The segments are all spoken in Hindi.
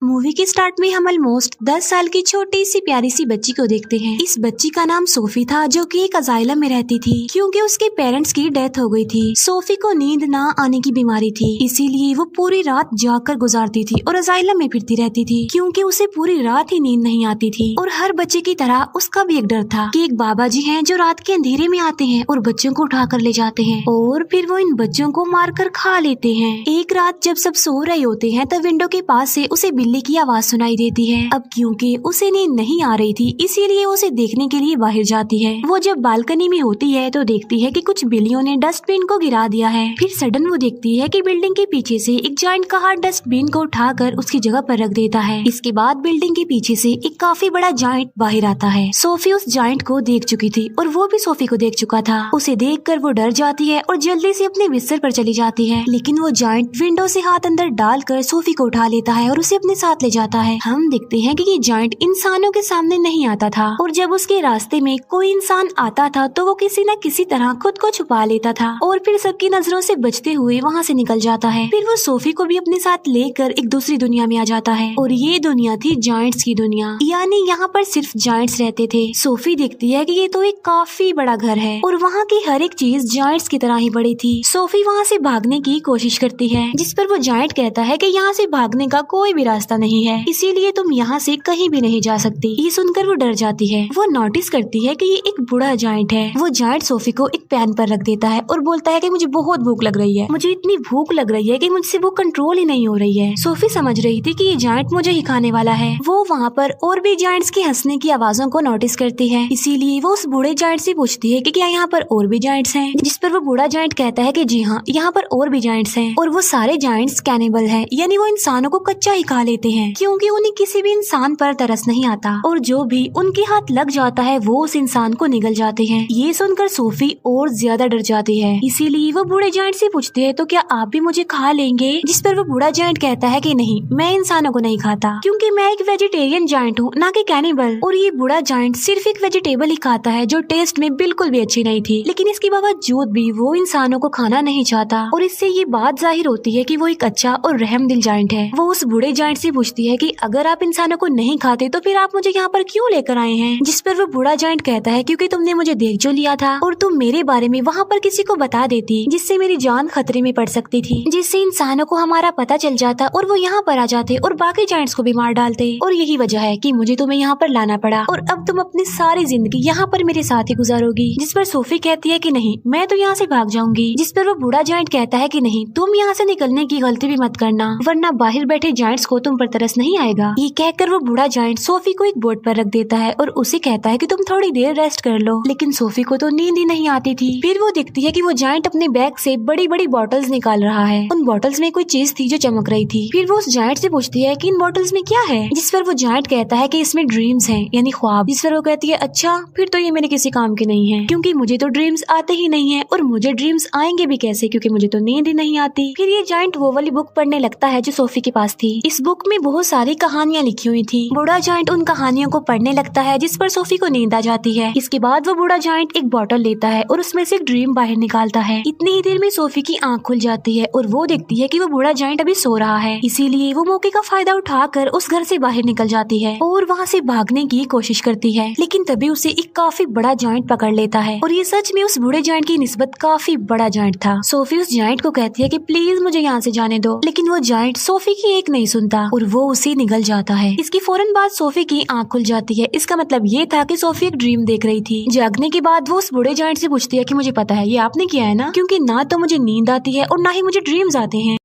मूवी के स्टार्ट में हम ऑलमोस्ट 10 साल की छोटी सी प्यारी सी बच्ची को देखते हैं। इस बच्ची का नाम सोफी था, जो कि एक अजाइलम में रहती थी क्योंकि उसके पेरेंट्स की डेथ हो गई थी। सोफी को नींद ना आने की बीमारी थी, इसीलिए वो पूरी रात जागकर गुजारती थी और अजाइलम में फिरती रहती थी क्योंकि उसे पूरी रात ही नींद नहीं आती थी। और हर बच्चे की तरह उसका भी एक डर था कि एक बाबा जी हैं जो रात के अंधेरे में आते हैं और बच्चों को उठा कर ले जाते हैं और फिर वो इन बच्चों को मार कर खा लेते हैं। एक रात जब सब सो रहे होते हैं तब विंडो के पास से उसे बिल्ली की आवाज सुनाई देती है। अब क्योंकि उसे नींद नहीं आ रही थी, इसीलिए उसे देखने के लिए बाहर जाती है। वो जब बालकनी में होती है तो देखती है कि कुछ बिल्लियों ने डस्टबिन को गिरा दिया है। फिर सडन वो देखती है कि बिल्डिंग के पीछे से एक जायंट कहा डस्टबिन को उठाकर उसकी जगह पर रख देता है। इसके बाद बिल्डिंग के पीछे से एक काफी बड़ा जायंट बाहर आता है। सोफी उस जायंट को देख चुकी थी और वो भी सोफी को देख चुका था। उसे देखकर वो डर जाती है और जल्दी से अपने बिस्तर पर चली जाती है, लेकिन वो जायंट विंडो से हाथ अंदर डालकर सोफी को उठा लेता है और उसे अपने साथ ले जाता है। हम देखते हैं कि ये जायंट इंसानों के सामने नहीं आता था और जब उसके रास्ते में कोई इंसान आता था तो वो किसी न किसी तरह खुद को छुपा लेता था और फिर सबकी नजरों से बचते हुए वहाँ से निकल जाता है। फिर वो सोफी को भी अपने साथ लेकर एक दूसरी दुनिया में आ जाता है और ये दुनिया थी जायंट्स की दुनिया, यानी यहाँ पर सिर्फ जायंट्स रहते थे। सोफी देखती है कि ये तो एक काफी बड़ा घर है और वहाँ की हर एक चीज जायंट्स की तरह ही बड़ी थी। सोफी वहाँ से भागने की कोशिश करती है, जिस पर वो जायंट कहता है कि यहाँ से भागने का कोई भी रास्ता नहीं है, इसीलिए तुम यहाँ से कहीं भी नहीं जा सकती। ये सुनकर वो डर जाती है। वो नोटिस करती है कि ये एक बूढ़ा जायंट है। वो जायंट सोफी को एक पैन पर रख देता है और बोलता है कि मुझे बहुत भूख लग रही है, मुझे इतनी भूख लग रही है कि मुझसे वो कंट्रोल ही नहीं हो रही है। सोफी समझ रही थी कि ये जायंट मुझे ही खाने वाला है। वो वहाँ पर और भी जायंट्स की हंसने की आवाजों को नोटिस करती है, इसीलिए वो उस बूढ़े जायंट से पूछती है कि क्या यहाँ पर और भी जायंट्स हैं, जिस पर वो बूढ़ा जायंट कहता है कि जी हाँ, यहाँ पर और भी जायंट्स हैं और वो सारे जायंट्स कैनिबल हैं, यानी वो इंसानों को कच्चा ही खा लेते हैं क्योंकि उन्हें किसी भी इंसान पर तरस नहीं आता और जो भी उनके हाथ लग जाता है वो उस इंसान को निगल जाते हैं। ये सुनकर सोफी और ज्यादा डर जाती है, इसीलिए वो बूढ़े जायंट से पूछती है तो क्या आप भी मुझे खा लेंगे, जिस पर वो बूढ़ा जायंट कहता है कि नहीं, मैं इंसानों को नहीं खाता क्योंकि मैं एक वेजिटेरियन जायंट हूँ, ना कि कैनिबल। और ये बूढ़ा जायंट सिर्फ एक वेजिटेबल ही खाता है जो टेस्ट में बिल्कुल भी अच्छी नहीं थी, लेकिन इसके बावजूद भी वो इंसानों को खाना नहीं चाहता और इससे ये बात जाहिर होती है कि वो एक अच्छा और रहमदिल जायंट है। वो उस बूढ़े जायंट से पूछती है कि अगर आप इंसानों को नहीं खाते तो फिर आप मुझे यहाँ पर क्यों लेकर आए हैं, जिस पर वो बूढ़ा जायंट कहता है क्योंकि तुमने मुझे देख जो लिया था और तुम मेरे बारे में वहाँ पर किसी को बता देती जिससे मेरी जान खतरे में पड़ सकती थी, जिससे इंसानों को हमारा पता चल जाता और वो यहाँ पर आ जाते और बाकी जायंट्स को भी मार डालते और यही वजह है कि मुझे तुम्हें यहाँ पर लाना पड़ा और अब तुम अपनी सारी जिंदगी यहाँ पर मेरे साथ ही गुजारोगी। जिस पर सोफी कहती है कि नहीं, मैं तो यहाँ से भाग जाऊंगी, जिस पर वो बूढ़ा जायंट कहता है कि नहीं, तुम यहाँ से निकलने की गलती भी मत करना वरना बाहर बैठे जायंट्स को तुम पर तरस नहीं आएगा। ये कहकर वो बूढ़ा जायंट सोफी को एक बोर्ड पर रख देता है और उसे कहता है कि तुम थोड़ी देर रेस्ट कर लो, लेकिन सोफी को तो नींद ही नहीं आती थी। फिर वो देखती है कि वो जायंट अपने बैग से बड़ी बड़ी बॉटल्स निकाल रहा है। उन बॉटल्स में कोई चीज थी जो चमक रही थी। फिर वो उस जायंट से पूछती है कि इन बॉटल्स में क्या है, जिस पर वो जायंट कहता है कि इसमें ड्रीम्स हैं, यानी ख्वाब। जिस पर वो कहती है अच्छा, फिर तो ये मेरे किसी काम के नहीं है क्योंकि मुझे तो ड्रीम्स आते ही नहीं है और मुझे ड्रीम्स आएंगे भी कैसे क्योंकि मुझे तो नींद ही नहीं आती। फिर ये जायंट वो वाली बुक पढ़ने लगता है जो सोफी के पास थी। इस बुक में बहुत सारी कहानियाँ लिखी हुई थी। बूढ़ा जायंट उन कहानियों को पढ़ने लगता है, जिस पर सोफी को नींद आ जाती है। इसके बाद वो बूढ़ा जायंट एक बॉटल लेता है और उसमें से एक ड्रीम बाहर निकालता है। इतनी ही देर में सोफी की आंख खुल जाती है और वो देखती है कि वो बूढ़ा जायंट अभी सो रहा है, इसीलिए वो मौके का फायदा उठाकर उस घर से बाहर निकल जाती है और वहाँ से भागने की कोशिश करती है, लेकिन तभी उसे एक काफी बड़ा जायंट पकड़ लेता है और ये सच में उस बूढ़े जायंट की निस्बत काफी बड़ा जायंट था। सोफी उस जायंट को कहती है कि प्लीज मुझे यहाँ से जाने दो, लेकिन वो जायंट सोफी की एक नहीं सुनता और वो उसे निगल जाता है। इसकी फौरन बाद सोफी की आंख खुल जाती है। इसका मतलब ये था कि सोफी एक ड्रीम देख रही थी। जागने के बाद वो उस बूढ़े जायंट से पूछती है कि मुझे पता है ये आपने किया है ना, क्योंकि ना तो मुझे नींद आती है और ना ही मुझे ड्रीम्स आते हैं,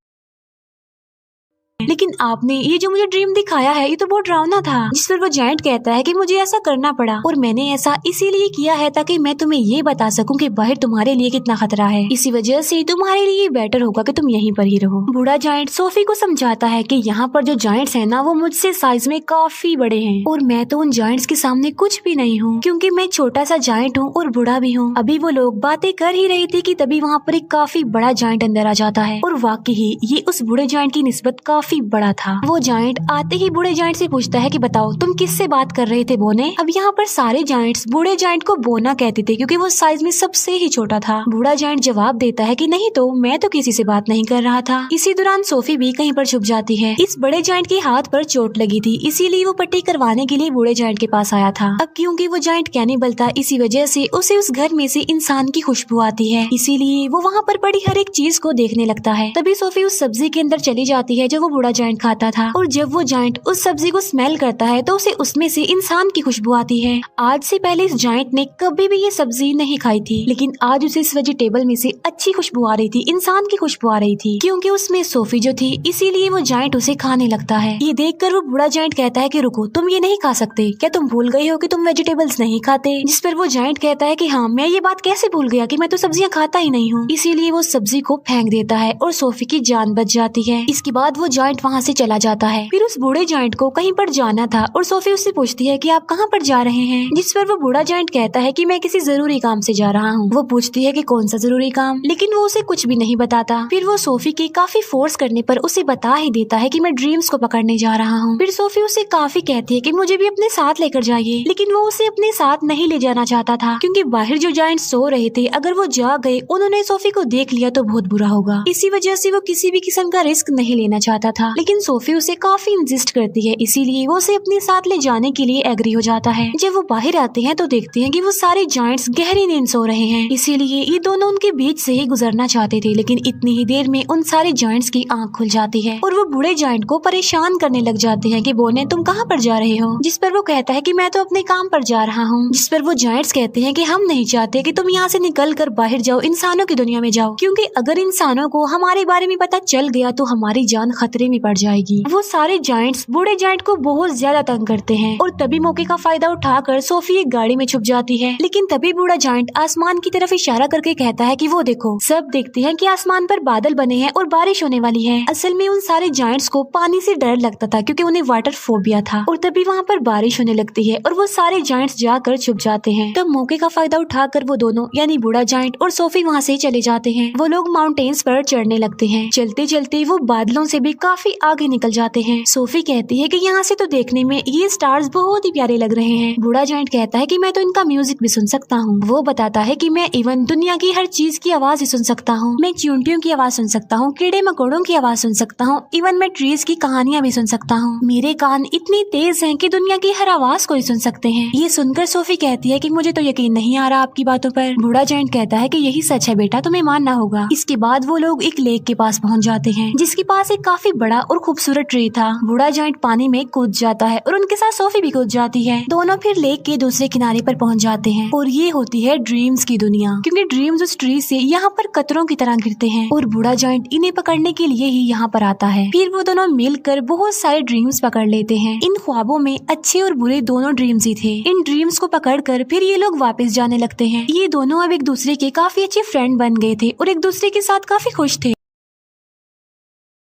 लेकिन आपने ये जो मुझे ड्रीम दिखाया है ये तो बहुत डरावना था। जिस पर वो जायंट कहता है कि मुझे ऐसा करना पड़ा और मैंने ऐसा इसीलिए किया है ताकि मैं तुम्हें ये बता सकूं कि बाहर तुम्हारे लिए कितना खतरा है, इसी वजह से तुम्हारे लिए बेटर होगा कि तुम यहीं पर ही रहो। बूढ़ा जायंट सोफी को समझाता है कि यहाँ पर जो जायंट्स है ना वो मुझसे साइज में काफी बड़े हैं और मैं तो उन जायंट्स के सामने कुछ भी नहीं हूँ क्योंकि मैं छोटा सा जायंट हूँ और बूढ़ा भी हूँ। अभी वो लोग बातें कर ही रही थी कि तभी वहाँ पर एक काफी बड़ा जायंट अंदर आ जाता है और वाकई ही ये उस बूढ़े जायंट की निस्बत काफी काफी बड़ा था। वो जायंट आते ही बूढ़े जायंट से पूछता है कि बताओ तुम किससे बात कर रहे थे बोने। अब यहाँ पर सारे जायंट्स बूढ़े जायंट को बोना कहते थे क्योंकि वो साइज में सबसे ही छोटा था। बूढ़ा जायंट जवाब देता है कि नहीं तो मैं तो किसी से बात नहीं कर रहा था। इसी दौरान सोफी भी कहीं पर छुप जाती है। इस बड़े जायंट के हाथ पर चोट लगी थी, इसीलिए वो पट्टी करवाने के लिए बूढ़े जायंट के पास आया था। अब क्योंकि वो जायंट कैनिबल था, इसी वजह से उसे उस घर में से इंसान की खुशबू आती है, इसीलिए वो वहाँ पर पड़ी हर एक चीज को देखने लगता है। तभी सोफी उस सब्जी के अंदर चली जाती है जो वो बूढ़ा जायंट खाता था, और जब वो जायंट उस सब्जी को स्मेल करता है तो उसे उसमें से इंसान की खुशबू आती है। आज से पहले इस जायंट ने कभी भी ये सब्जी नहीं खाई थी, लेकिन आज उसे इस वेजिटेबल में से अच्छी खुशबू आ रही थी, इंसान की खुशबू आ रही थी, क्योंकि उसमें सोफी जो थी, इसीलिए वो जायंट उसे खाने लगता है। ये देखकर वो बूढ़ा जायंट कहता है कि रुको, तुम ये नहीं खा सकते, क्या तुम भूल गए हो कि तुम वेजिटेबल्स नहीं खाते। जिस पर वो जायंट कहता है कि हाँ, मैं ये बात कैसे भूल गया कि मैं तो सब्जियां खाता ही नहीं हूँ। इसीलिए वो सब्जी को फेंक देता है और सोफी की जान बच जाती है। इसके बाद वो जायंट वहाँ से चला जाता है। फिर उस बूढ़े जायंट को कहीं पर जाना था और सोफी उससे पूछती है कि आप कहाँ पर जा रहे हैं, जिस पर वो बूढ़ा जायंट कहता है कि मैं किसी जरूरी काम से जा रहा हूँ। वो पूछती है कि कौन सा जरूरी काम, लेकिन वो उसे कुछ भी नहीं बताता। फिर वो सोफी के काफी फोर्स करने पर उसे बता ही देता है कि मैं ड्रीम्स को पकड़ने जा रहा हूँ। फिर सोफी उसे काफी कहती है कि मुझे भी अपने साथ लेकर जाइए, लेकिन वो उसे अपने साथ नहीं ले जाना चाहता था, क्योंकि बाहर जो जायंट्स सो रहे थे, अगर वो जाग गए, उन्होंने सोफी को देख लिया तो बहुत बुरा होगा। इसी वजह से वो किसी भी किस्म का रिस्क नहीं लेना चाहता था, लेकिन सोफी उसे काफी इंसिस्ट करती है, इसीलिए वो उसे अपने साथ ले जाने के लिए एग्री हो जाता है। जब वो बाहर आते हैं तो देखते हैं कि वो सारे जायंट्स गहरी नींद सो रहे हैं, इसीलिए ये दोनों उनके बीच से ही गुजरना चाहते थे, लेकिन इतनी ही देर में उन सारे जायंट्स की आंख खुल जाती है और वो बूढ़े जायंट को परेशान करने लग जाते हैं कि बोने तुम कहाँ पर जा रहे हो, जिस पर वो कहता है कि मैं तो अपने काम पर जा रहा हूँ। जिस पर वो जायंट्स कहते हैं कि हम नहीं चाहते कि तुम यहाँ से निकल कर बाहर जाओ, इंसानों की दुनिया में जाओ, क्योंकि अगर इंसानों को हमारे बारे में पता चल गया तो हमारी जान खतरे में पड़ जाएगी। वो सारे जायंट्स बूढ़े जायंट को बहुत ज्यादा तंग करते हैं और तभी मौके का फायदा उठाकर सोफी एक गाड़ी में छुप जाती है, लेकिन तभी बूढ़ा जायंट आसमान की तरफ इशारा करके कहता है कि वो देखो, सब देखते हैं कि आसमान पर बादल बने हैं और बारिश होने वाली है। असल में उन सारे जायंट्स को पानी से डर लगता था क्योंकि उन्हें वाटर फोबिया था, और तभी वहाँ पर बारिश होने लगती है और वो सारे जायंट्स जाकर छुप जाते हैं। तब मौके का फायदा उठाकर वो दोनों यानी बूढ़ा जायंट और सोफी वहाँ से चले जाते हैं। वो लोग माउंटेन्स पर चढ़ने लगते हैं। चलते चलते वो बादलों से भी काफी आगे निकल जाते हैं। सोफी कहती है कि यहाँ से तो देखने में ये स्टार्स बहुत ही प्यारे लग रहे हैं। बूढ़ा जायंट कहता है कि मैं तो इनका म्यूजिक भी सुन सकता हूँ। वो बताता है कि मैं इवन दुनिया की हर चीज की आवाज ही सुन सकता हूँ। मैं चींटियों की आवाज सुन सकता हूँ, कीड़े मकोड़ों की आवाज सुन सकता हूँ, इवन मैं ट्रीज की कहानियाँ भी सुन सकता हूँ। मेरे कान इतनी तेज हैं कि दुनिया की हर आवाज को ही सुन सकते हैं। ये सुनकर सोफी कहती है कि मुझे तो यकीन नहीं आ रहा आपकी बातों पर। बूढ़ा जायंट कहता है कि यही सच है बेटा, तुम्हें मानना होगा। इसके बाद वो लोग एक लेक के पास पहुँच जाते हैं, जिसके पास एक काफी बड़ा और खूबसूरत ट्री था। बूढ़ा जायंट पानी में कूद जाता है और उनके साथ सोफी भी कूद जाती है। दोनों फिर लेक के दूसरे किनारे पर पहुँच जाते हैं और ये होती है ड्रीम्स की दुनिया, क्योंकि ड्रीम्स उस ट्री से यहाँ पर कतरों की तरह गिरते हैं और बूढ़ा जायंट इन्हें पकड़ने के लिए ही यहाँ पर आता है। फिर वो दोनों मिलकर बहुत सारे ड्रीम्स पकड़ लेते हैं। इन ख्वाबों में अच्छे और बुरे दोनों ड्रीम्स ही थे। इन ड्रीम्स को पकड़कर फिर ये लोग वापस जाने लगते हैं। ये दोनों अब एक दूसरे के काफी अच्छे फ्रेंड बन गए थे और एक दूसरे के साथ काफी खुश थे।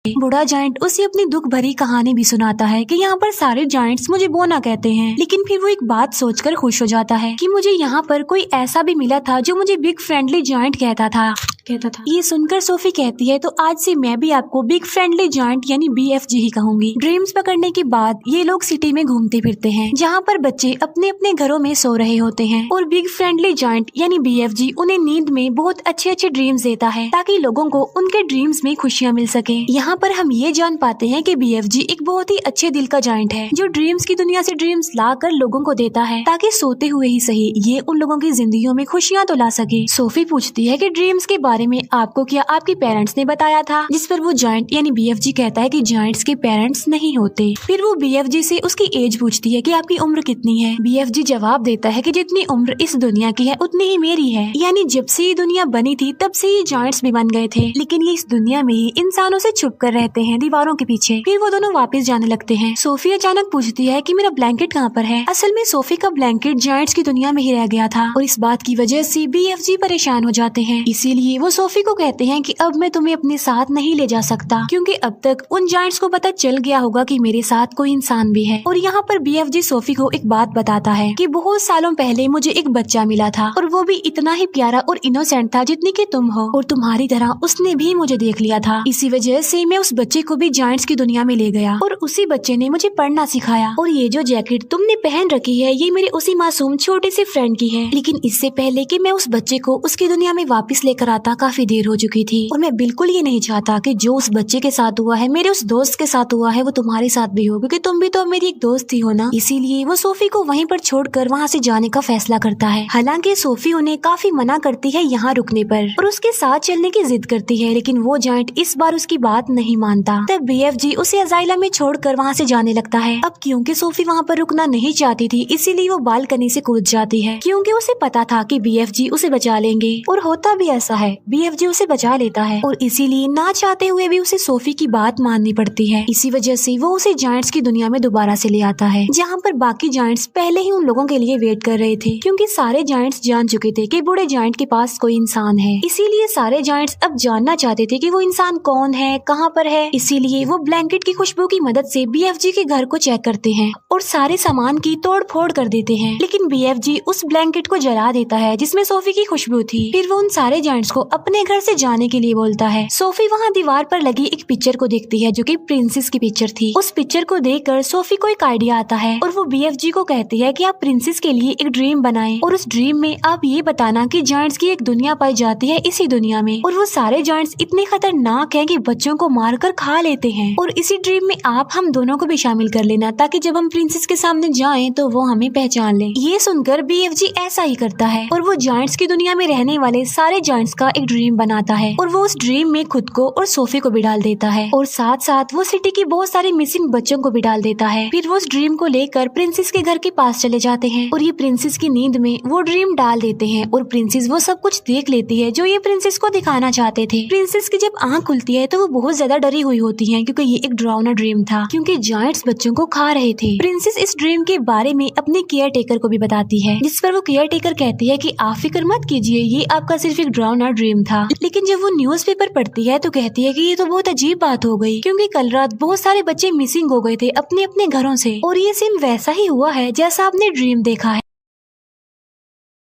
बूढ़ा जायंट उसे अपनी दुख भरी कहानी भी सुनाता है कि यहाँ पर सारे जायंट्स मुझे बोना कहते हैं, लेकिन फिर वो एक बात सोचकर खुश हो जाता है कि मुझे यहाँ पर कोई ऐसा भी मिला था जो मुझे बिग फ्रेंडली जायंट कहता था। ये सुनकर सोफी कहती है तो आज से मैं भी आपको बिग फ्रेंडली जायंट यानी BFG ही कहूंगी। ड्रीम्स पकड़ने के बाद ये लोग सिटी में घूमते फिरते हैं, जहाँ पर बच्चे अपने अपने घरों में सो रहे होते हैं और बिग फ्रेंडली जायंट यानी BFG उन्हें नींद में बहुत अच्छे अच्छे ड्रीम्स देता है ताकि लोगों को उनके ड्रीम्स में खुशियाँ मिल सके। यहाँ पर हम ये जान पाते हैं कि BFG एक बहुत ही अच्छे दिल का जायंट है जो ड्रीम्स की दुनिया से ड्रीम्स ला कर लोगों को देता है ताकि सोते हुए ही सही ये उन लोगों की जिंदगियों में खुशियाँ तो ला सके। सोफी पूछती है कि ड्रीम्स के बारे में आपको क्या आपके पेरेंट्स ने बताया था, जिस पर वो जायंट यानी BFG कहता है कि जायंट्स के पेरेंट्स नहीं होते। फिर वो BFG से उसकी एज पूछती है कि आपकी उम्र कितनी है। BFG जवाब देता है कि जितनी उम्र इस दुनिया की है उतनी ही मेरी है, यानी जब से ये दुनिया बनी थी तब से ये जायंट्स भी बन गए थे, लेकिन ये इस दुनिया में ही इंसानों से छुप कर रहते हैं दीवारों के पीछे। फिर वो दोनों वापस जाने लगते हैं। सोफी अचानक पूछती है कि मेरा ब्लैंकेट कहाँ पर है। असल में सोफी का ब्लैंकेट जायंट्स की दुनिया में ही रह गया था और इस बात की वजह से BFG परेशान हो जाते हैं, इसीलिए वो सोफी को कहते हैं कि अब मैं तुम्हें अपने साथ नहीं ले जा सकता, क्योंकि अब तक उन जायंट्स को पता चल गया होगा कि मेरे साथ कोई इंसान भी है। और यहाँ पर BFG सोफी को एक बात बताता है कि बहुत सालों पहले मुझे एक बच्चा मिला था और वो भी इतना ही प्यारा और इनोसेंट था जितनी कि तुम हो, और तुम्हारी तरह उसने भी मुझे देख लिया था। इसी वजह से मैं उस बच्चे को भी जायंट्स की दुनिया में ले गया और उसी बच्चे ने मुझे पढ़ना सिखाया। और ये जो जैकेट तुमने पहन रखी है ये मेरे उसी मासूम छोटे से फ्रेंड की है, लेकिन इससे पहले कि मैं उस बच्चे को उसकी दुनिया में वापस लेकर आता काफी देर हो चुकी थी। और मैं बिल्कुल ये नहीं चाहता कि जो उस बच्चे के साथ हुआ है, मेरे उस दोस्त के साथ हुआ है, वो तुम्हारे साथ भी हो, क्योंकि तुम भी तो मेरी एक दोस्त ही हो ना। इसीलिए वो सोफी को वहीं पर छोड़कर वहाँ से जाने का फैसला करता है। हालांकि सोफी उन्हें काफी मना करती है यहाँ रुकने पर और उसके साथ चलने की जिद करती है, लेकिन वो जायंट इस बार उसकी बात नहीं मानता। तब BFG उसे अजाइलम में छोड़कर वहाँ से जाने लगता है। अब क्योंकि सोफी वहाँ पर रुकना नहीं चाहती थी, इसीलिए वो बालकनी से कूद जाती है, क्योंकि उसे पता था कि BFG उसे बचा लेंगे। और होता भी ऐसा है, BFG उसे बचा लेता है और इसीलिए ना चाहते हुए भी उसे सोफी की बात माननी पड़ती है। इसी वजह से वो उसे जायंट्स की दुनिया में दोबारा से ले आता है, जहाँ पर बाकी जायंट्स पहले ही उन लोगों के लिए वेट कर रहे थे, क्योंकि सारे जायंट्स जान चुके थे कि बूढ़े जायंट के पास कोई इंसान है। इसीलिए सारे जायंट्स अब जानना चाहते थे कि वो इंसान कौन है, कहाँ पर है। इसीलिए वो ब्लैंकेट की खुशबू की मदद से BFG के घर को चेक करते हैं और सारे सामान की तोड़ फोड़ कर देते हैं, लेकिन BFG उस ब्लैंकेट को जला देता है जिसमें सोफी की खुशबू थी। फिर वो उन सारे जायंट्स को अपने घर से जाने के लिए बोलता है। सोफी वहाँ दीवार पर लगी एक पिक्चर को देखती है जो कि प्रिंसेस की पिक्चर थी। उस पिक्चर को देखकर सोफी को एक आइडिया आता है और वो BFG को कहती है कि आप प्रिंसेस के लिए एक ड्रीम बनाएं और उस ड्रीम में आप ये बताना कि जायंट्स की एक दुनिया पाई जाती है इसी दुनिया में, और वो सारे जायंट्स इतने खतरनाक हैं कि बच्चों को मारकर खा लेते हैं, और इसी ड्रीम में आप हम दोनों को भी शामिल कर लेना ताकि जब हम प्रिंसेस के सामने जाएं तो वो हमें पहचान ले। ये सुनकर BFG ऐसा ही करता है और वो जायंट्स की दुनिया में रहने वाले सारे जायंट्स का एक ड्रीम बनाता है और वो उस ड्रीम में खुद को और सोफी को भी डाल देता है और साथ साथ वो सिटी की बहुत सारे मिसिंग बच्चों को भी डाल देता है। फिर वो उस ड्रीम को लेकर प्रिंसेस के घर के पास चले जाते हैं और ये प्रिंसेस की नींद में वो ड्रीम डाल देते हैं और प्रिंसेस वो सब कुछ देख लेती है जो ये प्रिंसेस को दिखाना चाहते थे। प्रिंसेस की जब आँख खुलती है तो वो बहुत ज्यादा डरी हुई होती है, क्योंकि ये एक डरावना ड्रीम था, क्योंकि जायंट्स बच्चों को खा रहे थे। प्रिंसेस इस ड्रीम के बारे में अपने केयर टेकर को भी बताती है, जिस पर वो केयर टेकर कहती है कि आप फिक्र मत कीजिए, ये आपका सिर्फ एक डरावना ड्रीम था। लेकिन जब वो न्यूज़पेपर पढ़ती है तो कहती है कि ये तो बहुत अजीब बात हो गई, क्योंकि कल रात बहुत सारे बच्चे मिसिंग हो गए थे अपने अपने घरों से और ये सेम वैसा ही हुआ है जैसा आपने ड्रीम देखा है।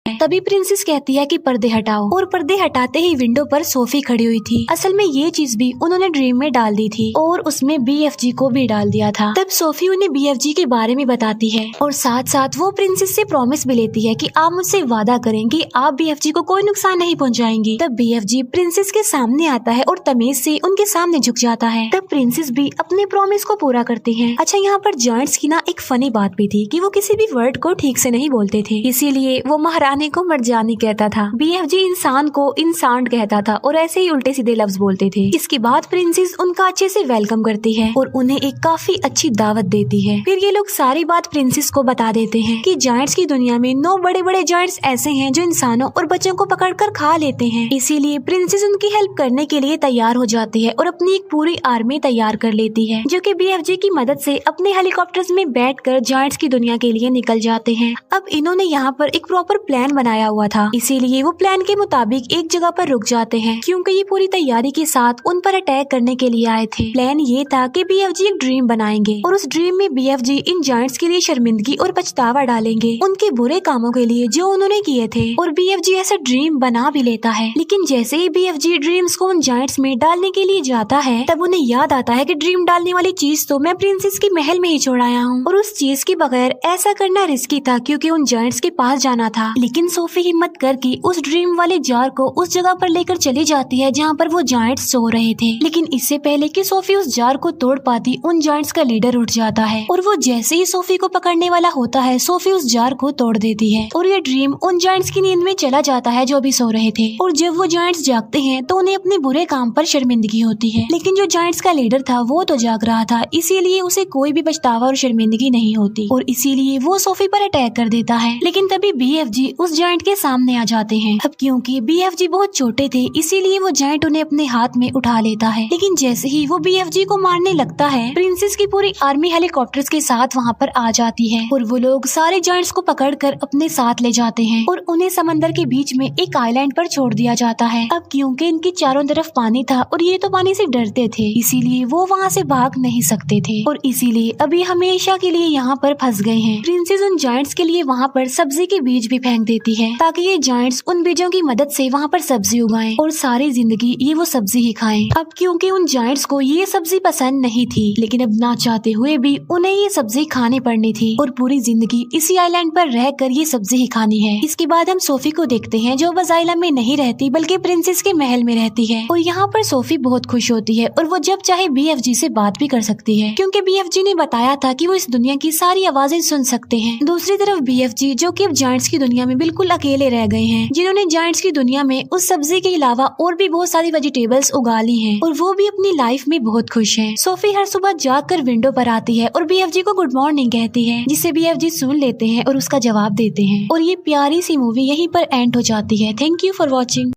तभी प्रिंसेस कहती है कि पर्दे हटाओ, और पर्दे हटाते ही विंडो पर सोफी खड़ी हुई थी। असल में ये चीज भी उन्होंने ड्रीम में डाल दी थी और उसमें BFG को भी डाल दिया था। तब सोफी उन्हें BFG के बारे में बताती है और साथ साथ वो प्रिंसेस से प्रॉमिस भी लेती है कि आप मुझसे वादा करेंगे आप BFG को कोई नुकसान नहीं पहुँचाएंगी। तब BFG प्रिंसेस के सामने आता है और तमीज से उनके सामने झुक जाता है। तब प्रिंसेस भी अपने प्रॉमिस को पूरा करते हैं। अच्छा, यहाँ पर जायंट्स की ना एक फनी बात भी थी कि वो किसी भी वर्ड को ठीक से नहीं बोलते थे, इसीलिए वो महारानी को मर्जानी कहता था, BFG इंसान को इंसान कहता था और ऐसे ही उल्टे सीधे लफ्ज बोलते थे। इसके बाद प्रिंसेस उनका अच्छे से वेलकम करती है और उन्हें एक काफी अच्छी दावत देती है। फिर ये लोग सारी बात प्रिंसेस को बता देते हैं कि जायंट्स की दुनिया में 9 बड़े बड़े जायंट्स ऐसे हैं जो इंसानों और बच्चों को पकड़कर खा लेते हैं। इसीलिए प्रिंसेस उनकी हेल्प करने के लिए तैयार हो जाती है और अपनी एक पूरी आर्मी तैयार कर लेती है, जो कि BFG की मदद से अपने हेलीकॉप्टर्स में बैठकर जायंट्स की दुनिया के लिए निकल जाते हैं। अब इन्होंने यहाँ पर एक प्रॉपर प्लान बनाया हुआ था, इसीलिए वो प्लान के मुताबिक एक जगह पर रुक जाते हैं, क्योंकि ये पूरी तैयारी के साथ उन पर अटैक करने के लिए आए थे। प्लान ये था कि BFG एक ड्रीम बनाएंगे और उस ड्रीम में BFG इन जायंट्स के लिए शर्मिंदगी और पछतावा डालेंगे उनके बुरे कामों के लिए जो उन्होंने किए थे, और BFG ऐसा ड्रीम बना भी लेता है। लेकिन जैसे ही BFG ड्रीम्स को उन जायंट्स में डालने के लिए जाता है, तब उन्हें याद आता है कि ड्रीम डालने वाली चीज तो मैं प्रिंसेस के महल में ही छोड़ आया हूँ और उस चीज के बगैर ऐसा करना रिस्की था, क्योंकि उन जायंट्स के पास जाना था। लेकिन सोफी हिम्मत करके उस ड्रीम वाले जार को उस जगह पर लेकर चली जाती है जहाँ पर वो जायंट्स सो रहे थे। लेकिन इससे पहले कि सोफी उस जार को तोड़ पाती, उन जायंट्स का लीडर उठ जाता है और वो जैसे ही सोफी को पकड़ने वाला होता है, सोफी उस जार को तोड़ देती है और ये ड्रीम उन जायंट्स की नींद में चला जाता है जो अभी सो रहे थे। और जब वो जायंट्स जागते हैं तो उन्हें अपने बुरे काम पर शर्मिंदगी होती है, लेकिन जो जायंट्स का लीडर था वो तो जाग रहा था, इसीलिए उसे कोई भी पछतावा और शर्मिंदगी नहीं होती और इसीलिए वो सोफी पर अटैक कर देता है। लेकिन तभी BFG उस जायंट के सामने आ जाते हैं। अब क्योंकि BFG बहुत छोटे थे इसीलिए वो जायंट उन्हें अपने हाथ में उठा लेता है, लेकिन जैसे ही वो BFG को मारने लगता है प्रिंसेस की पूरी आर्मी हेलीकॉप्टर्स के साथ वहाँ पर आ जाती है और वो लोग सारे जायंट्स को पकड़कर अपने साथ ले जाते हैं और उन्हें समंदर के बीच में एक आइलैंड पर छोड़ दिया जाता है। अब क्योंकि इनके चारों तरफ पानी था और ये तो पानी से डरते थे इसीलिए वो वहाँ से भाग नहीं सकते थे और इसीलिए अभी हमेशा के लिए यहाँ पर फंस गए हैं। प्रिंसेस उन जायंट्स के लिए वहाँ पर सब्जी के बीज भी फेंक देती है ताकि ये जायंट्स उन बीजों की मदद से वहाँ पर सब्जी उगाएं और सारी जिंदगी ये वो सब्जी ही खाएं। अब क्योंकि उन जायंट्स को ये सब्जी पसंद नहीं थी लेकिन अब ना चाहते हुए भी उन्हें ये सब्जी खानी पड़नी थी और पूरी जिंदगी इसी आइलैंड पर रहकर ये सब्जी ही खानी है। इसके बाद हम सोफी को देखते हैं जो बजाइला में नहीं रहती बल्कि प्रिंसेस के महल में रहती है और यहाँ पर सोफी बहुत खुश होती है और वो जब चाहे BFG से बात भी कर सकती है क्योंकि BFG ने बताया था कि वो इस दुनिया की सारी आवाजें सुन सकते हैं। दूसरी तरफ BFG जो कि अब जायंट्स की दुनिया में बिल्कुल अकेले रह गए हैं जिन्होंने जायंट्स की दुनिया में उस सब्जी के अलावा और भी बहुत सारी वेजिटेबल्स उगा ली हैं और वो भी अपनी लाइफ में बहुत खुश हैं। सोफी हर सुबह जागकर विंडो पर आती है और BFG को गुड मॉर्निंग कहती है जिसे BFG सुन लेते हैं और उसका जवाब देते हैं और ये प्यारी सी मूवी यहीं पर एंड हो जाती है। Thank you for watching.